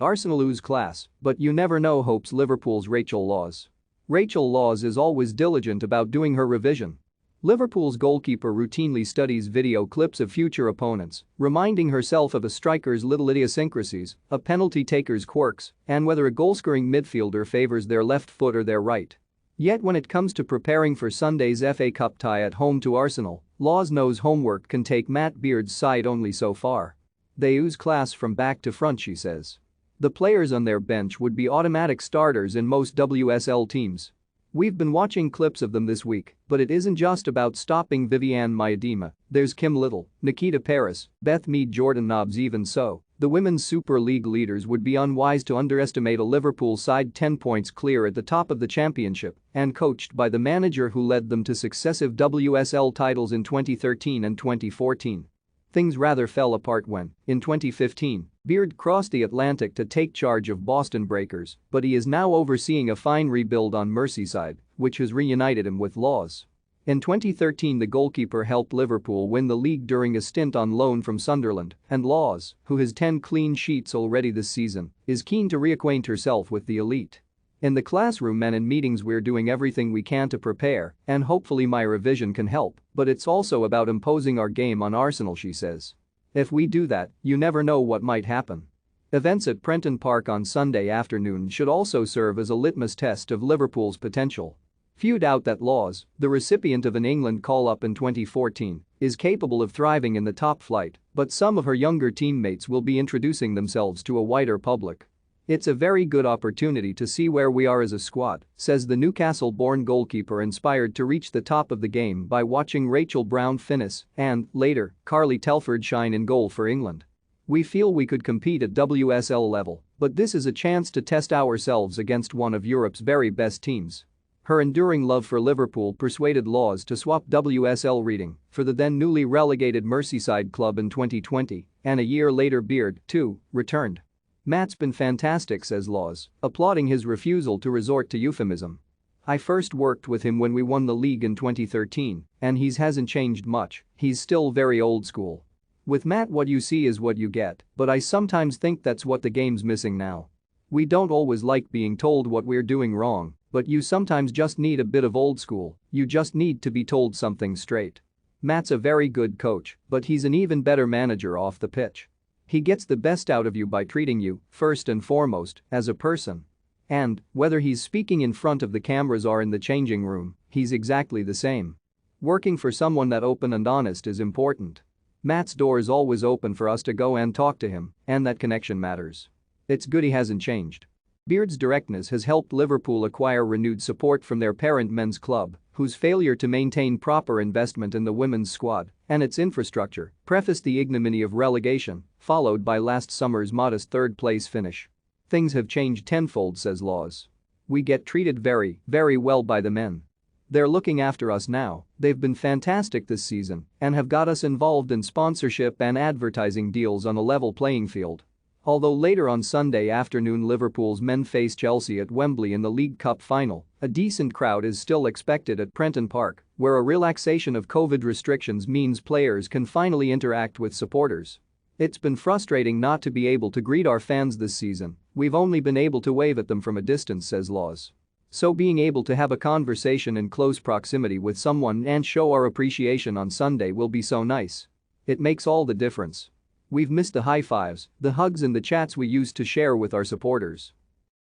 Arsenal ooze class, but you never know, hopes Liverpool's Rachael Laws. Rachael Laws is always diligent about doing her revision. Liverpool's goalkeeper routinely studies video clips of future opponents, reminding herself of a striker's little idiosyncrasies, a penalty taker's quirks, and whether a goal-scoring midfielder favors their left foot or their right. Yet when it comes to preparing for Sunday's FA Cup tie at home to Arsenal, Laws knows homework can take Matt Beard's side only so far. They ooze class from back to front, she says. The players on their bench would be automatic starters in most WSL teams. We've been watching clips of them this week, but it isn't just about stopping Viviane Miedema. There's Kim Little, Nikita Paris, Beth Mead, Jordan Nobbs. Even so, the Women's Super League leaders would be unwise to underestimate a Liverpool side 10 points clear at the top of the championship and coached by the manager who led them to successive WSL titles in 2013 and 2014. Things rather fell apart when, in 2015, Beard crossed the Atlantic to take charge of Boston Breakers, but he is now overseeing a fine rebuild on Merseyside, which has reunited him with Laws. In 2013, the goalkeeper helped Liverpool win the league during a stint on loan from Sunderland, and Laws, who has 10 clean sheets already this season, is keen to reacquaint herself with the elite. In the classroom and in meetings, we're doing everything we can to prepare, and hopefully my revision can help, but it's also about imposing our game on Arsenal, she says. If we do that, you never know what might happen. Events at Prenton Park on Sunday afternoon should also serve as a litmus test of Liverpool's potential. Few doubt that Laws, the recipient of an England call-up in 2014, is capable of thriving in the top flight, but some of her younger teammates will be introducing themselves to a wider public. It's a very good opportunity to see where we are as a squad, says the Newcastle-born goalkeeper, inspired to reach the top of the game by watching Rachael Brown Finnis and, later, Carly Telford shine in goal for England. We feel we could compete at WSL level, but this is a chance to test ourselves against one of Europe's very best teams. Her enduring love for Liverpool persuaded Laws to swap WSL Reading for the then newly relegated Merseyside club in 2020, and a year later Beard, too, returned. Matt's been fantastic, says Laws, applauding his refusal to resort to euphemism. I first worked with him when we won the league in 2013, and he hasn't changed much, he's still very old school. With Matt, what you see is what you get, but I sometimes think that's what the game's missing now. We don't always like being told what we're doing wrong, but you sometimes just need a bit of old school, you just need to be told something straight. Matt's a very good coach, but he's an even better manager off the pitch. He gets the best out of you by treating you, first and foremost, as a person. And, whether he's speaking in front of the cameras or in the changing room, he's exactly the same. Working for someone that open and honest is important. Matt's door is always open for us to go and talk to him, and that connection matters. It's good he hasn't changed. Beard's directness has helped Liverpool acquire renewed support from their parent men's club, whose failure to maintain proper investment in the women's squad and its infrastructure prefaced the ignominy of relegation, followed by last summer's modest third-place finish. Things have changed tenfold, says Laws. We get treated very, very well by the men. They're looking after us now, they've been fantastic this season and have got us involved in sponsorship and advertising deals on a level playing field. Although later on Sunday afternoon Liverpool's men face Chelsea at Wembley in the League Cup final, a decent crowd is still expected at Prenton Park, where a relaxation of COVID restrictions means players can finally interact with supporters. It's been frustrating not to be able to greet our fans this season, we've only been able to wave at them from a distance, says Laws. So being able to have a conversation in close proximity with someone and show our appreciation on Sunday will be so nice. It makes all the difference. We've missed the high fives, the hugs and the chats we used to share with our supporters.